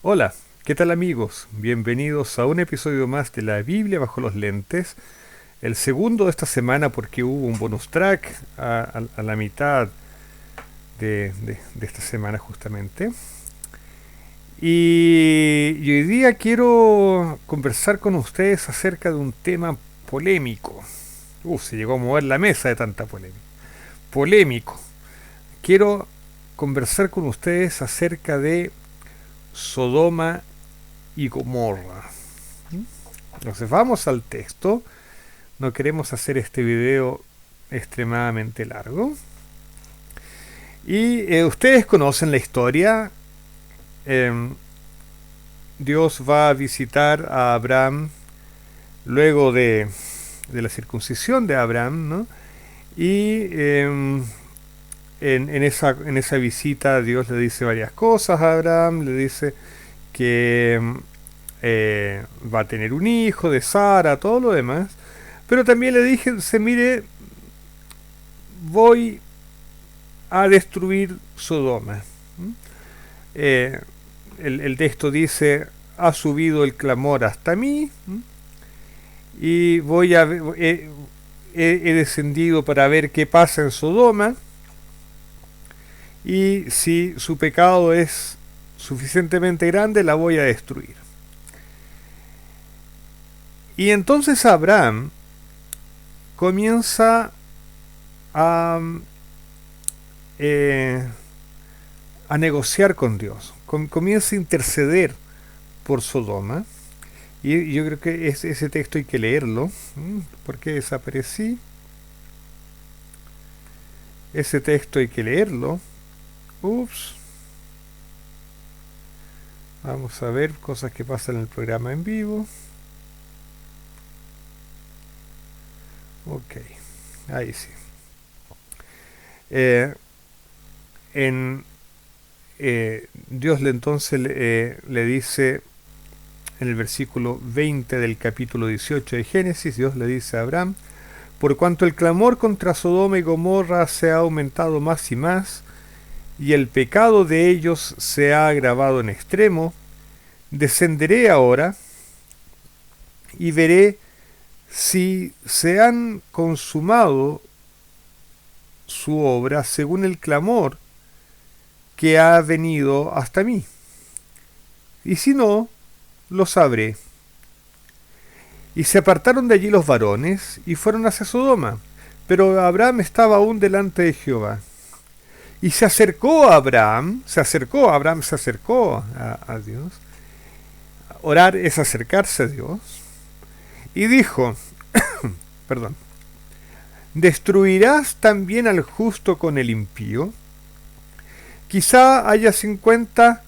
Hola, ¿qué tal amigos? Bienvenidos a un episodio más de la Biblia bajo los lentes, el segundo de esta semana porque hubo un bonus track a la mitad de esta semana justamente. Y hoy día quiero conversar con ustedes acerca de un tema polémico. Se llegó a mover la mesa de tanta polémica. Polémico. Quiero conversar con ustedes acerca de Sodoma y Gomorra. Entonces vamos al texto. No queremos hacer este video extremadamente largo. Y ustedes conocen la historia. Eh, Dios va a visitar a Abraham luego de la circuncisión de Abraham, ¿no? Y en esa visita Dios le dice varias cosas a Abraham. Le dice que va a tener un hijo de Sara, todo lo demás. Pero también le dije, se mire, voy a destruir Sodoma. Eh, el texto dice, ha subido el clamor hasta mí y he descendido para ver qué pasa en Sodoma y si su pecado es suficientemente grande la voy a destruir. Y entonces Abraham comienza a, eh, a negociar con Dios, comienza a interceder por Sodoma. Y yo creo que ese texto hay que leerlo. ¿Por qué desaparecí? Ese texto hay que leerlo. Ups. Vamos a ver cosas que pasan en el programa en vivo. Ok, ahí sí. Eh, en Dios le dice en el versículo 20 del capítulo 18 de Génesis, Dios le dice a Abraham, por cuanto el clamor contra Sodoma y Gomorra se ha aumentado más y más, y el pecado de ellos se ha agravado en extremo, descenderé ahora y veré si se han consumado su obra según el clamor que ha venido hasta mí. Y si no, lo sabré. Y se apartaron de allí los varones y fueron hacia Sodoma. Pero Abraham estaba aún delante de Jehová. Y se acercó a Abraham, se acercó a Dios. Orar es acercarse a Dios. Y dijo, perdón, ¿destruirás también al justo con el impío? Quizá haya 50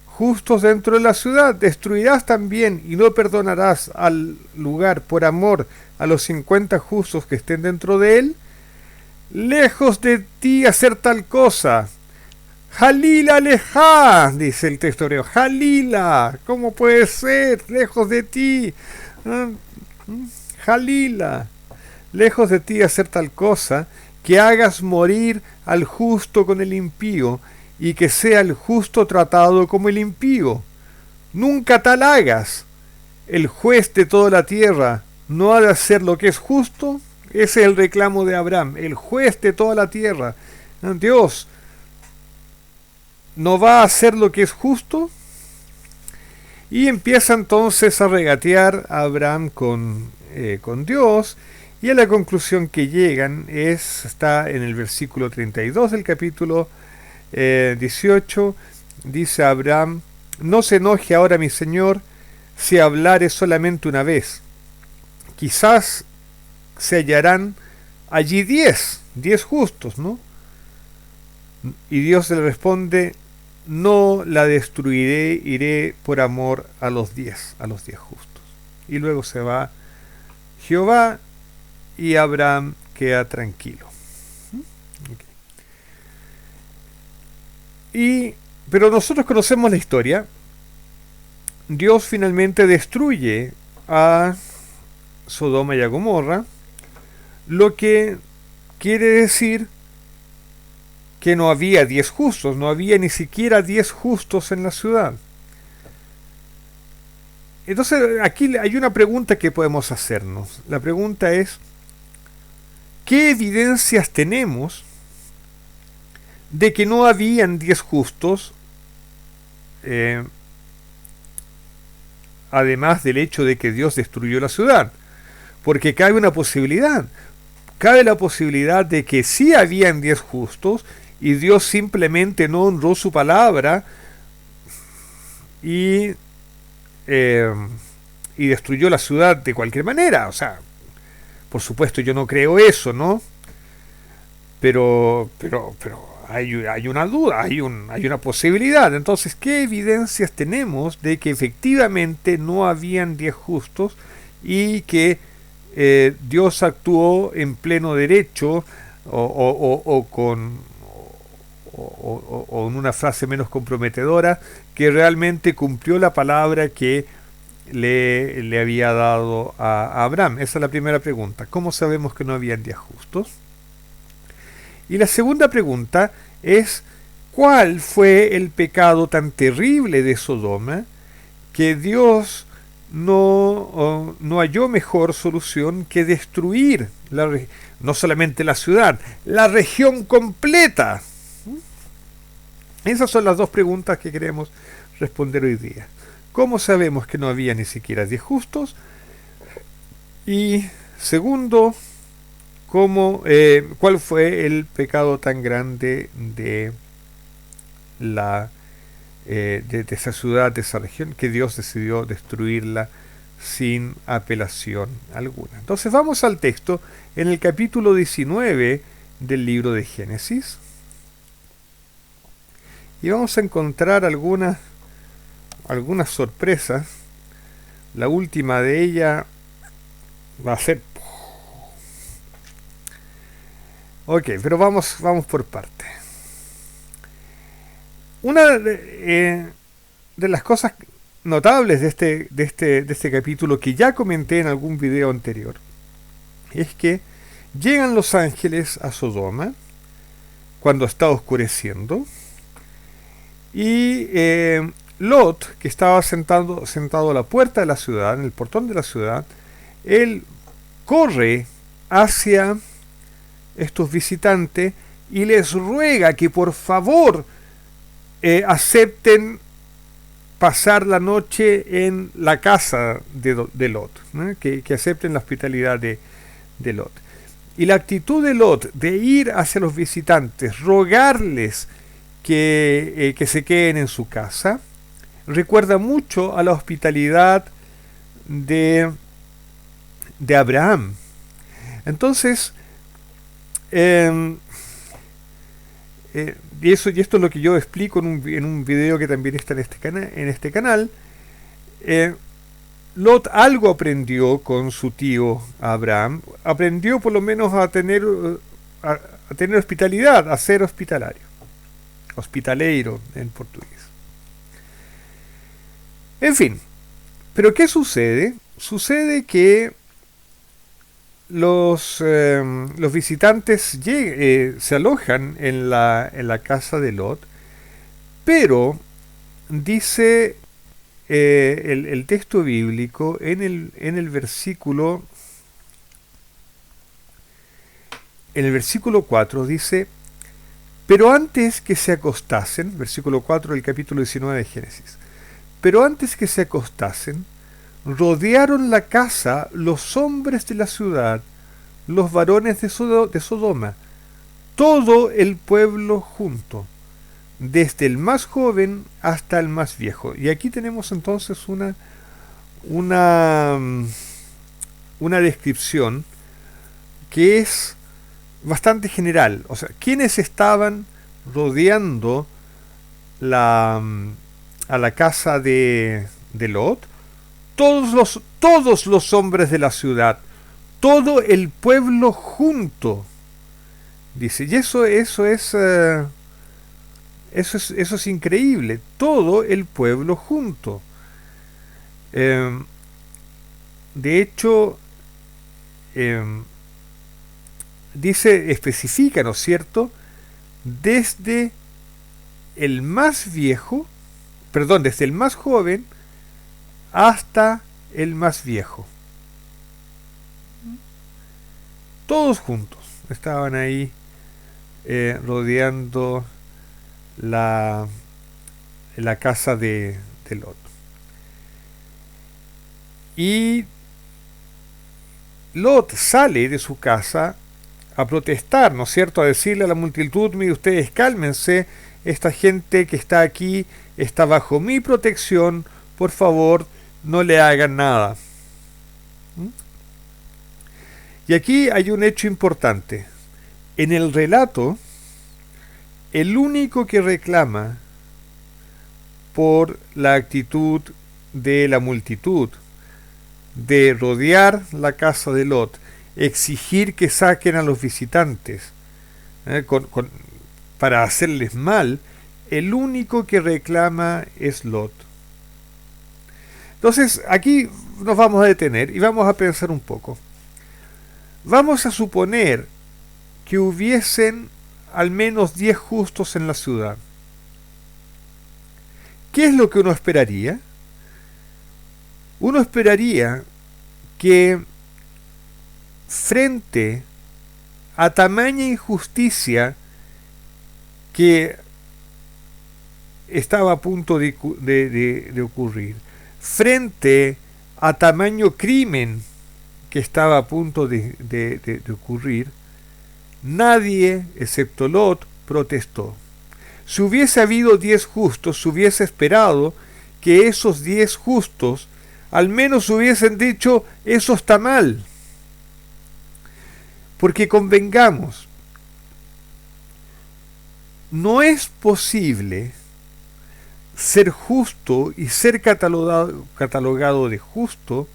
justos dentro de la ciudad, destruirás también y no perdonarás al lugar por amor a los 50 justos que estén dentro de él. Lejos de ti hacer tal cosa. Jalila alejá, dice el texto hebreo. Jalila, ¿cómo puede ser? Lejos de ti. Jalila, lejos de ti hacer tal cosa, que hagas morir al justo con el impío, y que sea el justo tratado como el impío. Nunca tal hagas. El juez de toda la tierra no ha de hacer lo que es justo. Ese es el reclamo de Abraham. El juez de toda la tierra. Dios no va a hacer lo que es justo. Y empieza entonces a regatear a Abraham con Dios. Y a la conclusión que llegan está en el versículo 32 del capítulo 18, dice Abraham, no se enoje ahora mi señor si hablare solamente una vez. Quizás se hallarán allí 10 justos, ¿no? Y Dios le responde, no la destruiré, iré por amor a los 10 justos. Y luego se va Jehová y Abraham queda tranquilo. Pero nosotros conocemos la historia. Dios finalmente destruye a Sodoma y a Gomorra, lo que quiere decir que no había 10 justos, no había ni siquiera 10 justos en la ciudad. Entonces, aquí hay una pregunta que podemos hacernos. La pregunta es, ¿qué evidencias tenemos de que no habían 10 justos, eh, además del hecho de que Dios destruyó la ciudad? Porque cabe una posibilidad. Cabe la posibilidad de que sí habían 10 justos y Dios simplemente no honró su palabra y, eh, y destruyó la ciudad de cualquier manera. O sea, por supuesto yo no creo eso, ¿no? Pero hay una duda, hay una posibilidad. Entonces, ¿qué evidencias tenemos de que efectivamente no habían 10 justos y que Dios actuó en pleno derecho o con o en una frase menos comprometedora, que realmente cumplió la palabra que le había dado a Abraham? Esa es la primera pregunta. ¿Cómo sabemos que no habían 10 justos? Y la segunda pregunta es, ¿cuál fue el pecado tan terrible de Sodoma que Dios no halló mejor solución que destruir no solamente la ciudad, la región completa? Esas son las dos preguntas que queremos responder hoy día. ¿Cómo sabemos que no había ni siquiera 10 justos? Y segundo, ¿cuál fue el pecado tan grande de de esa ciudad, de esa región, que Dios decidió destruirla sin apelación alguna? Entonces vamos al texto en el capítulo 19 del libro de Génesis y vamos a encontrar algunas sorpresas. La última de ellas va a ser... Ok, pero vamos por partes. Una de las cosas notables de este capítulo, que ya comenté en algún video anterior, es que llegan los ángeles a Sodoma cuando está oscureciendo y Lot, que estaba sentado a la puerta de la ciudad, en el portón de la ciudad, él corre hacia estos visitantes y les ruega que por favor acepten pasar la noche en la casa de Lot, ¿no? Que acepten la hospitalidad de Lot. Y la actitud de Lot de ir hacia los visitantes, rogarles que se queden en su casa, recuerda mucho a la hospitalidad de Abraham. Entonces, y esto es lo que yo explico en un video que también está en este canal. Lot algo aprendió con su tío Abraham, aprendió por lo menos a tener hospitalidad, a ser hospitalario, hospitaleiro en portugués. En fin, pero ¿qué sucede? Sucede que los visitantes se alojan en la casa de Lot, pero dice el texto bíblico en el versículo 4 dice: pero antes que se acostasen, versículo 4 del capítulo 19 de Génesis, pero antes que se acostasen, rodearon la casa los hombres de la ciudad, los varones de Sodoma, todo el pueblo junto, desde el más joven hasta el más viejo. Y aquí tenemos entonces una descripción que es bastante general. O sea, ¿quiénes estaban rodeando a la casa de Lot? Todos los hombres de la ciudad, todo el pueblo junto, dice. Y eso es increíble, todo el pueblo junto. De hecho, especifica, ¿no es cierto?, desde el más viejo, perdón, desde el más joven hasta el más viejo. Todos juntos estaban ahí rodeando la, la casa de Lot. Y Lot sale de su casa a protestar, ¿no es cierto?, a decirle a la multitud: mire, ustedes cálmense, esta gente que está aquí está bajo mi protección, por favor, no le hagan nada. ¿Mm? Y aquí hay un hecho importante. En el relato, el único que reclama por la actitud de la multitud de rodear la casa de Lot, exigir que saquen a los visitantes para hacerles mal, el único que reclama es Lot. Entonces, aquí nos vamos a detener y vamos a pensar un poco. Vamos a suponer que hubiesen al menos 10 justos en la ciudad. ¿Qué es lo que uno esperaría? Uno esperaría que frente a tamaña injusticia que estaba a punto de ocurrir, frente a tamaño crimen que estaba a punto de ocurrir, nadie, excepto Lot, protestó. Si hubiese habido 10 justos, se hubiese esperado que esos 10 justos al menos hubiesen dicho: eso está mal. Porque convengamos, no es posible ser justo y ser catalogado de justo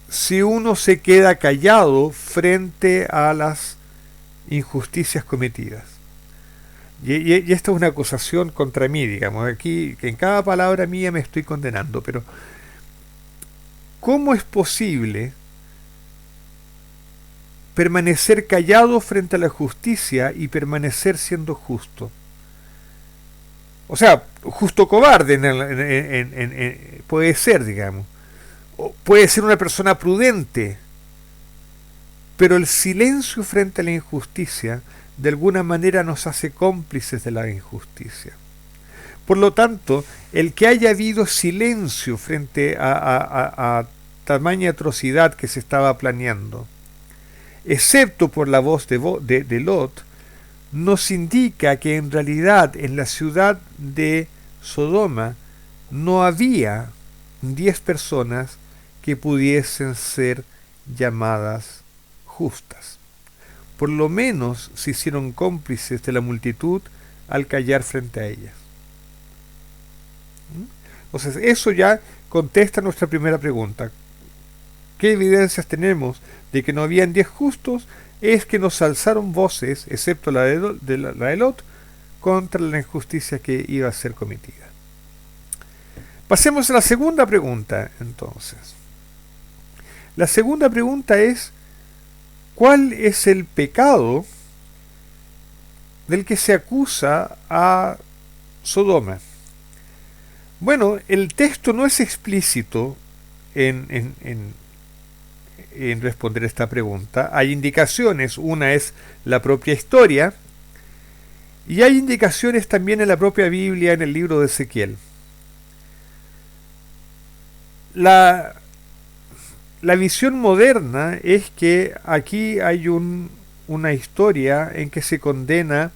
si uno se queda callado frente a las injusticias cometidas. Y esta es una acusación contra mí, digamos. Aquí, en cada palabra mía me estoy condenando, pero ¿cómo es posible permanecer callado frente a la justicia y permanecer siendo justo? O sea, justo cobarde puede ser, digamos. O puede ser una persona prudente, pero el silencio frente a la injusticia de alguna manera nos hace cómplices de la injusticia. Por lo tanto, el que haya habido silencio frente a tamaña atrocidad que se estaba planeando, excepto por la voz de Lot, nos indica que en realidad en la ciudad de Sodoma no había 10 personas que pudiesen ser llamadas justas. Por lo menos se hicieron cómplices de la multitud al callar frente a ellas. Entonces, eso ya contesta nuestra primera pregunta. ¿Qué evidencias tenemos de que no habían 10 justos? Es que nos alzaron voces, excepto la de Lot, contra la injusticia que iba a ser cometida. Pasemos a la segunda pregunta, entonces. La segunda pregunta es: ¿cuál es el pecado del que se acusa a Sodoma? Bueno, el texto no es explícito en responder esta pregunta. Hay indicaciones, una es la propia historia, y hay indicaciones también en la propia Biblia, en el libro de Ezequiel. La visión moderna es que aquí hay una historia en que se condena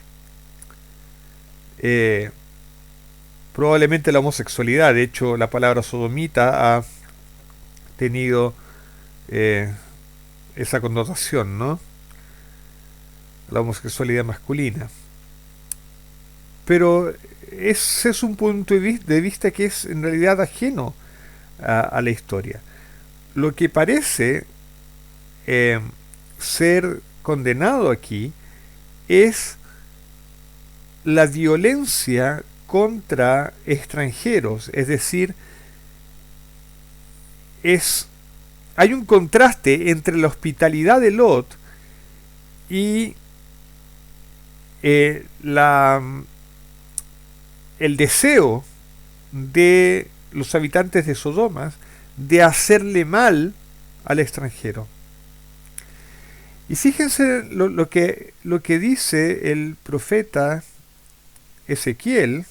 probablemente la homosexualidad. De hecho, la palabra sodomita ha tenido esa connotación, ¿no? La homosexualidad masculina. Pero ese es un punto de vista que es en realidad ajeno a la historia. Lo que parece ser condenado aquí es la violencia contra extranjeros, es decir, hay un contraste entre la hospitalidad de Lot y el deseo de los habitantes de Sodoma de hacerle mal al extranjero. Y fíjense lo que dice el profeta Ezequiel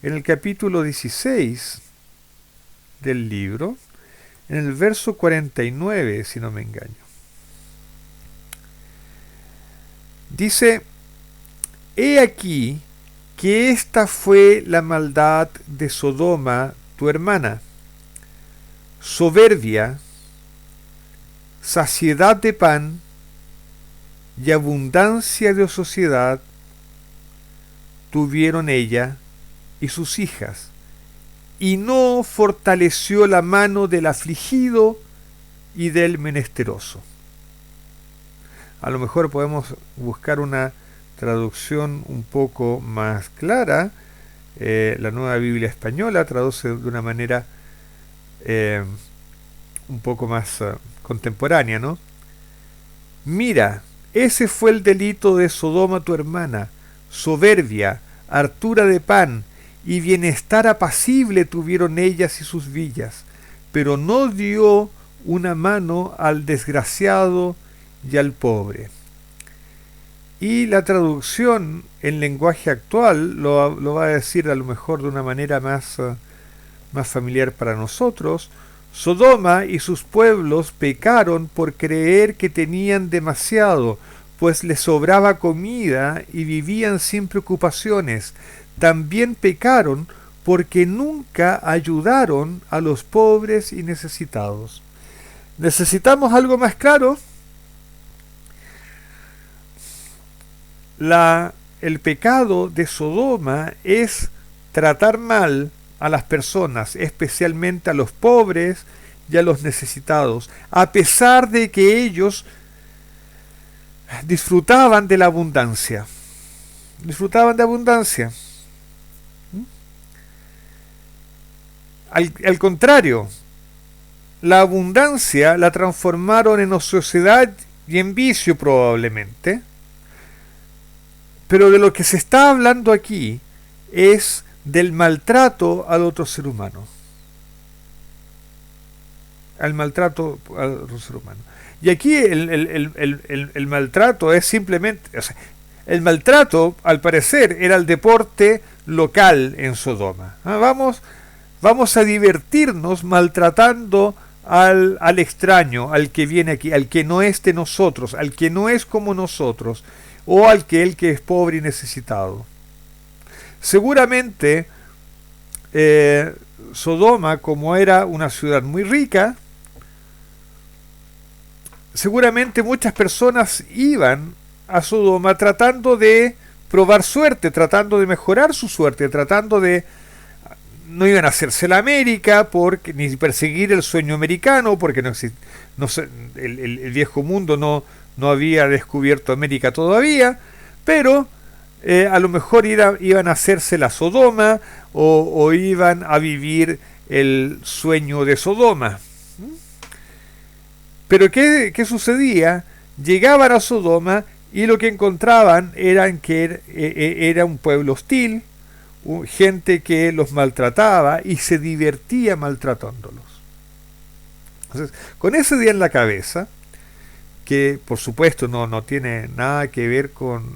en el capítulo 16 del libro, en el verso 49, si no me engaño. Dice: he aquí que esta fue la maldad de Sodoma, tu hermana, soberbia, saciedad de pan y abundancia de ociosidad tuvieron ella y sus hijas, y no fortaleció la mano del afligido y del menesteroso. A lo mejor podemos buscar una traducción un poco más clara. La Nueva Biblia Española traduce de una manera un poco más contemporánea, ¿no? Mira, ese fue el delito de Sodoma tu hermana, soberbia, hartura de pan y bienestar apacible tuvieron ellas y sus villas, pero no dio una mano al desgraciado y al pobre. Y la traducción en lenguaje actual lo va a decir a lo mejor de una manera más familiar para nosotros. Sodoma y sus pueblos pecaron por creer que tenían demasiado, pues les sobraba comida y vivían sin preocupaciones. También pecaron porque nunca ayudaron a los pobres y necesitados. ¿Necesitamos algo más claro? El pecado de Sodoma es tratar mal a las personas, especialmente a los pobres y a los necesitados, a pesar de que ellos disfrutaban de la abundancia. Disfrutaban de abundancia. Al contrario, la abundancia la transformaron en ociosidad y en vicio probablemente. Pero de lo que se está hablando aquí es del maltrato al otro ser humano. Al maltrato al otro ser humano. Y aquí el maltrato es simplemente... O sea, el maltrato, al parecer, era el deporte local en Sodoma. Vamos a divertirnos maltratando al extraño, al que viene aquí, al que no es de nosotros, al que no es como nosotros, o al que es pobre y necesitado. Seguramente Sodoma, como era una ciudad muy rica, seguramente muchas personas iban a Sodoma tratando de probar suerte, tratando de mejorar su suerte, tratando de... No iban a hacerse la América, porque ni perseguir el sueño americano, porque el viejo mundo no había descubierto América todavía, pero a lo mejor iban a hacerse la Sodoma o iban a vivir el sueño de Sodoma. Pero ¿qué sucedía? Llegaban a Sodoma y lo que encontraban era un pueblo hostil, gente que los maltrataba y se divertía maltratándolos. Entonces, con ese día en la cabeza, que por supuesto no tiene nada que ver con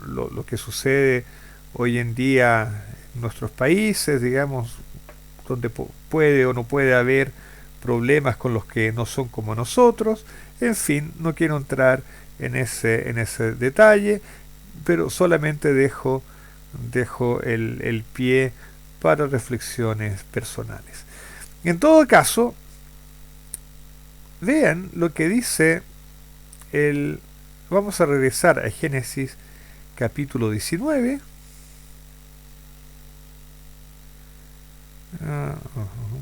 lo que sucede hoy en día en nuestros países, digamos, donde puede o no puede haber problemas con los que no son como nosotros. En fin, no quiero entrar en ese detalle, pero solamente dejo el pie para reflexiones personales. En todo caso, vean lo que dice vamos a regresar a Génesis capítulo 19.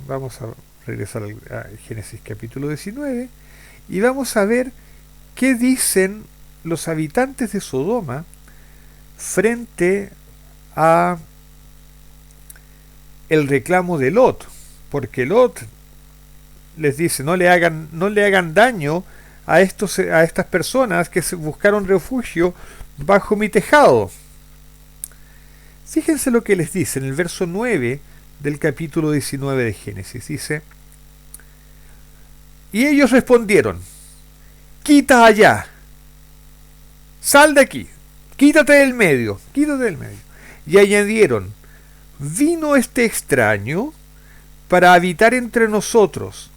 Vamos a regresar a Génesis capítulo 19 y vamos a ver qué dicen los habitantes de Sodoma frente a el reclamo de Lot, porque Lot les dice no le hagan daño a estas personas que buscaron refugio bajo mi tejado. Fíjense lo que les dice en el verso 9 del capítulo 19 de Génesis. Dice: y ellos respondieron: quita allá, sal de aquí, quítate del medio, quítate del medio. Y añadieron: vino este extraño para habitar entre nosotros,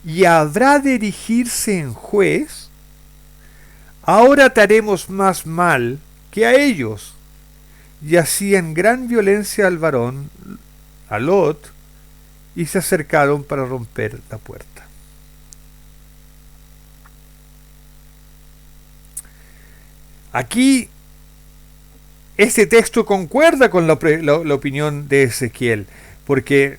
y habrá de erigirse en juez. Ahora te haremos más mal que a ellos. Y hacían gran violencia al varón, a Lot, y se acercaron para romper la puerta. Aquí este texto concuerda con la opinión de Ezequiel, porque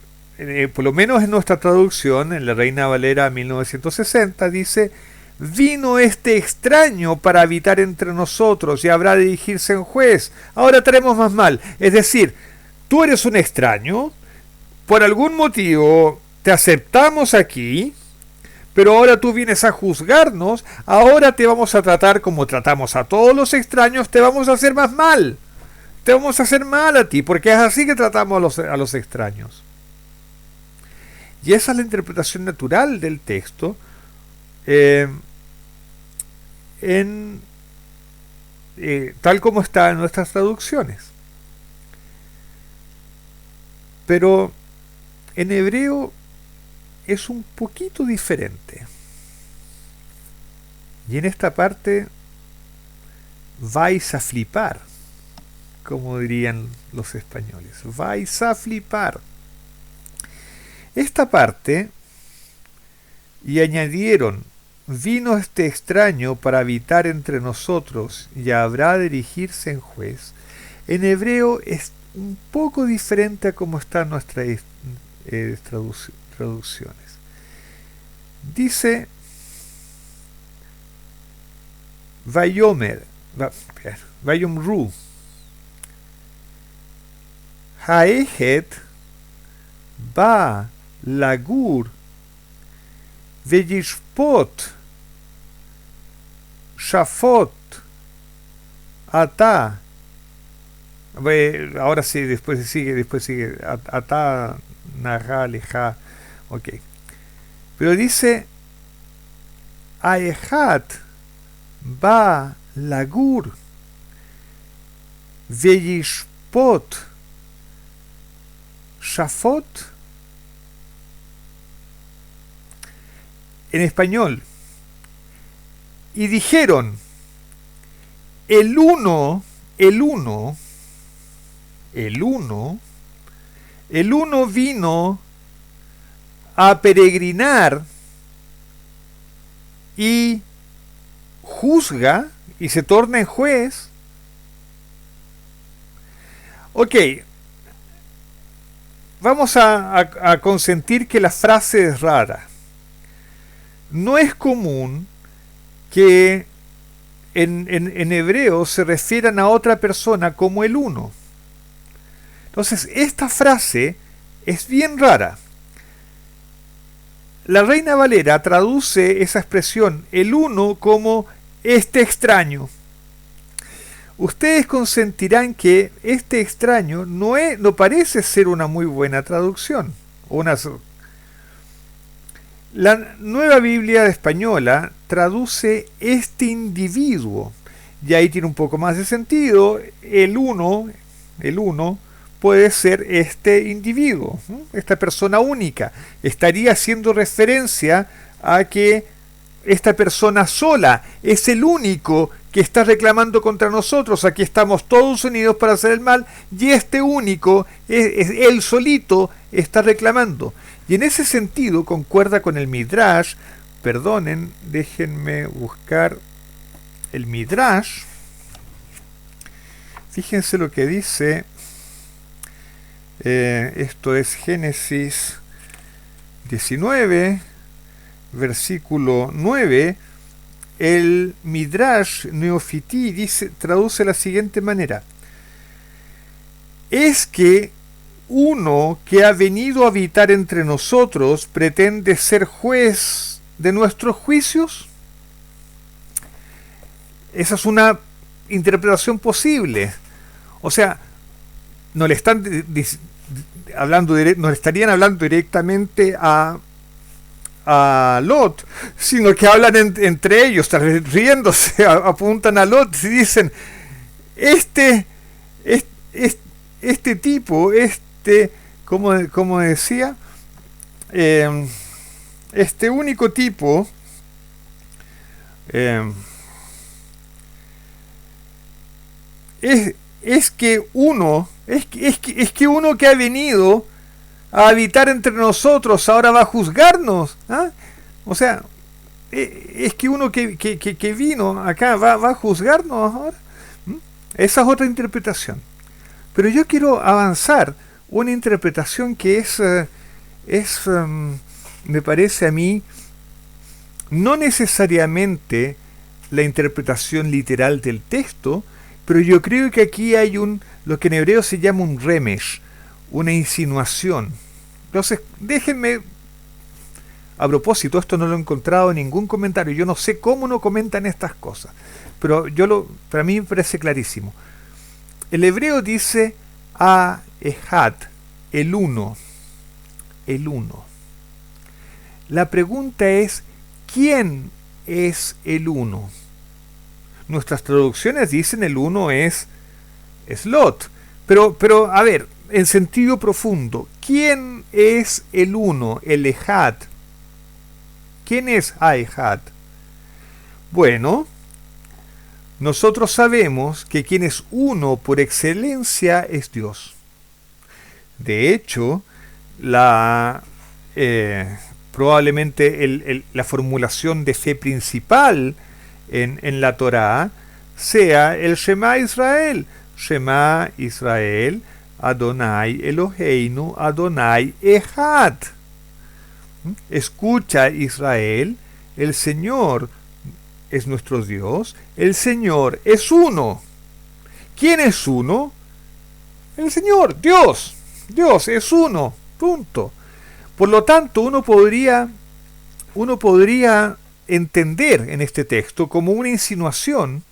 por lo menos en nuestra traducción, en la Reina Valera 1960, dice: vino este extraño para habitar entre nosotros y habrá de dirigirse en juez. Ahora tenemos más mal. Es decir, tú eres un extraño, por algún motivo te aceptamos aquí, pero ahora tú vienes a juzgarnos, ahora te vamos a tratar como tratamos a todos los extraños, te vamos a hacer más mal. Te vamos a hacer mal a ti, porque es así que tratamos a los extraños. Y esa es la interpretación natural del texto tal como está en nuestras traducciones. Pero en hebreo es un poquito diferente. Y en esta parte vais a flipar, como dirían los españoles. Vais a flipar. Esta parte: y añadieron: vino este extraño para habitar entre nosotros y habrá de erigirse en juez, en hebreo es un poco diferente a como están nuestras traducciones. Dice: Vayomer, Vayomru, Haehet, Ba, Lagur, Veyishpot, Shafot, Ata. Ahora sí, después sigue Ata, Naha, Leja. Ok. Pero dice: Aehat, Ba, Lagur, Veyishpot, Shafot. En español: y dijeron, el uno vino a peregrinar y juzga y se torna en juez. Ok, vamos a consentir que la frase es rara. No es común que en hebreo se refieran a otra persona como el uno. Entonces, esta frase es bien rara. La Reina Valera traduce esa expresión, el uno, como este extraño. Ustedes consentirán que este extraño no parece ser una muy buena traducción. La Nueva Biblia Española traduce este individuo, y ahí tiene un poco más de sentido. El uno puede ser este individuo, esta persona única. Estaría haciendo referencia a que esta persona sola es el único que está reclamando contra nosotros. Aquí estamos todos unidos para hacer el mal, y este único, él solito, está reclamando. Y en ese sentido concuerda con el Midrash. Perdonen, déjenme buscar el Midrash. Fíjense lo que dice. Esto es Génesis 19, versículo 9. El Midrash Neofití traduce de la siguiente manera: es que uno que ha venido a habitar entre nosotros pretende ser juez de nuestros juicios. Esa es una interpretación posible. O sea, no le están no estarían hablando directamente a Lot, sino que hablan entre ellos, tal vez riéndose, apuntan a Lot y dicen, este, este tipo, como decía, este único tipo, es que uno que ha venido a habitar entre nosotros ahora va a juzgarnos. ¿Ah? O sea, es que uno que vino acá va a juzgarnos ahora. ¿Mm? Esa es otra interpretación. Pero yo quiero avanzar una interpretación que me parece a mí, no necesariamente la interpretación literal del texto, pero yo creo que aquí hay lo que en hebreo se llama un remesh, una insinuación. Entonces, déjenme, a propósito, esto no lo he encontrado en ningún comentario, yo no sé cómo no comentan estas cosas, pero para mí me parece clarísimo. El hebreo dice a Ehad, el uno. La pregunta es, ¿quién es el uno? Nuestras traducciones dicen el uno es Lot. Pero, a ver, en sentido profundo, ¿quién es el uno, el Ehad? ¿Quién es Ehad? Bueno, nosotros sabemos que quien es uno por excelencia es Dios. De hecho, probablemente la formulación de fe principal en la Torá sea el Shema Israel. Shema Israel, Adonai Eloheinu, Adonai Echad. Escucha Israel, el Señor es nuestro Dios, el Señor es uno. ¿Quién es uno? El Señor, Dios. Dios es uno, punto. Por lo tanto, uno podría entender en este texto como una insinuación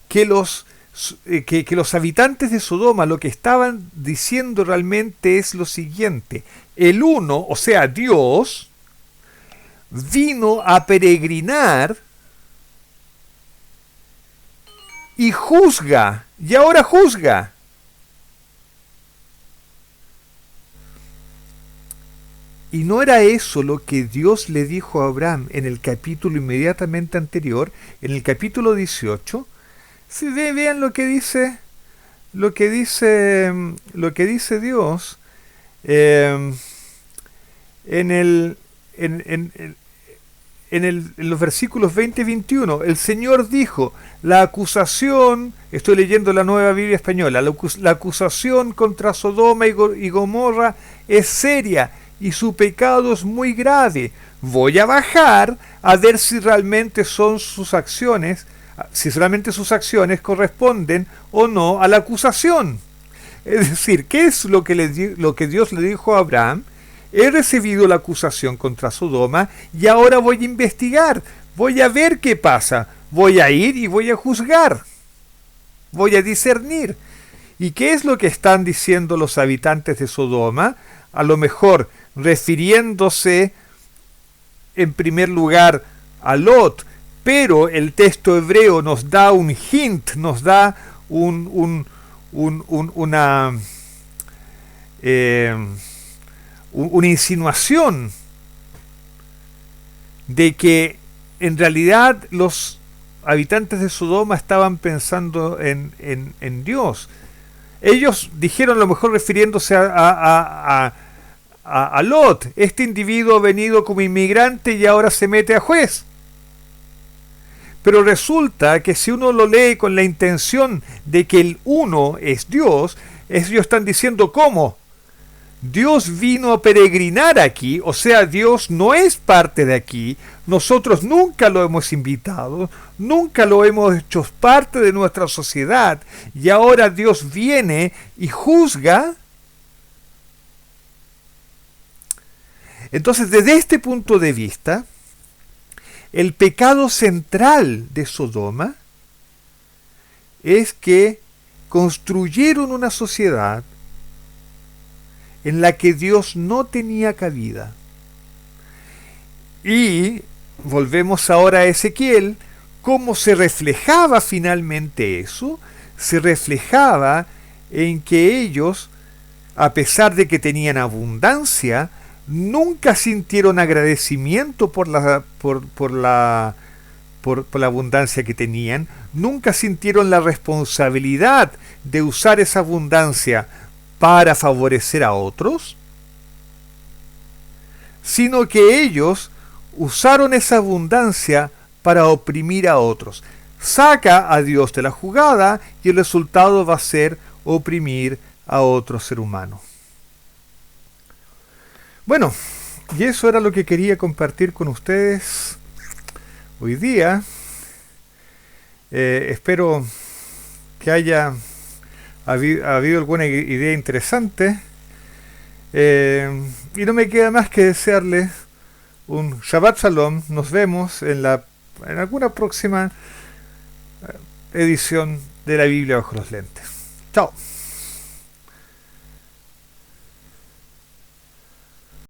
que los habitantes de Sodoma lo que estaban diciendo realmente es lo siguiente: el uno, o sea, Dios, vino a peregrinar y juzga, y ahora juzga. Y no era eso lo que Dios le dijo a Abraham en el capítulo inmediatamente anterior, en el capítulo 18. Si vean lo que dice Dios en los versículos 20 y 21. El Señor dijo, la acusación, estoy leyendo la Nueva Biblia Española, la acusación contra Sodoma y Gomorra es seria y su pecado es muy grave. Voy a bajar a ver si realmente sus acciones corresponden o no a la acusación. Es decir, ¿qué es lo que Dios le dijo a Abraham? He recibido la acusación contra Sodoma y ahora voy a investigar, voy a ver qué pasa, voy a ir y voy a juzgar, voy a discernir. ¿Y qué es lo que están diciendo los habitantes de Sodoma? A lo mejor refiriéndose en primer lugar a Lot, pero el texto hebreo nos da un hint, nos da una insinuación de que en realidad los habitantes de Sodoma estaban pensando en Dios. Ellos dijeron, a lo mejor refiriéndose a Lot, este individuo ha venido como inmigrante y ahora se mete a juez. Pero resulta que si uno lo lee con la intención de que el uno es Dios, ellos están diciendo, ¿cómo? Dios vino a peregrinar aquí, o sea, Dios no es parte de aquí, nosotros nunca lo hemos invitado, nunca lo hemos hecho parte de nuestra sociedad, y ahora Dios viene y juzga. Entonces, desde este punto de vista, el pecado central de Sodoma es que construyeron una sociedad en la que Dios no tenía cabida. Y volvemos ahora a Ezequiel, cómo se reflejaba finalmente eso. Se reflejaba en que ellos, a pesar de que tenían abundancia, nunca sintieron agradecimiento por la abundancia que tenían, nunca sintieron la responsabilidad de usar esa abundancia para favorecer a otros, sino que ellos usaron esa abundancia para oprimir a otros. Saca a Dios de la jugada y el resultado va a ser oprimir a otro ser humano. Bueno, y eso era lo que quería compartir con ustedes hoy día. Espero que haya habido alguna idea interesante. Y no me queda más que desearles un Shabbat Shalom. Nos vemos en alguna próxima edición de la Biblia bajo los lentes. Chao.